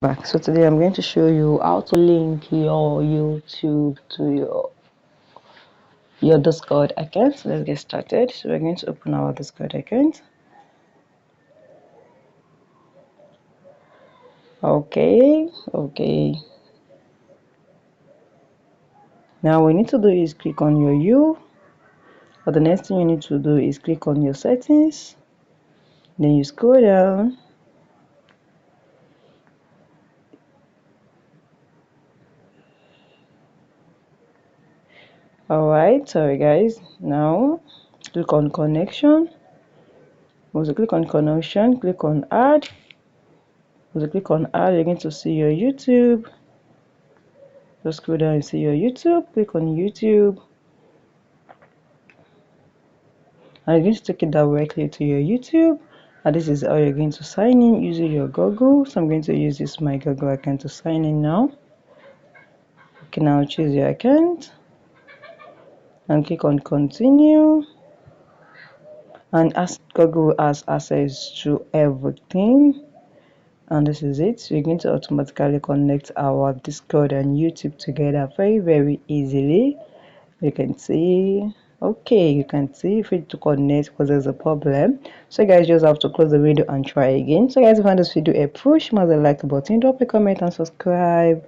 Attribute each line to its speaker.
Speaker 1: So today I'm going to show you how to link your YouTube to your Discord account. So let's get started. So we're going to open our Discord account. Okay. Now what we need to do is click on your U. But the next thing you need to do is click on your settings. Then you scroll down. Alright, sorry guys. Now click on connection. Once you click on connection, click on add. Once you click on add, you're going to see your YouTube. Just scroll down and see your YouTube. Click on YouTube. And you're going to take it directly to your YouTube. And this is how you're going to sign in using your Google. So I'm going to use this my Google account to sign in now. Okay, now choose your account and click on continue. And as Google has access to everything. And this is it. So you're going to automatically connect our Discord and YouTube together very easily. You can see, okay, you can see if it to connect because there's a problem. So guys, just have to close the video and try again. So guys, if you find this video a push, smash the like button, drop a comment and subscribe.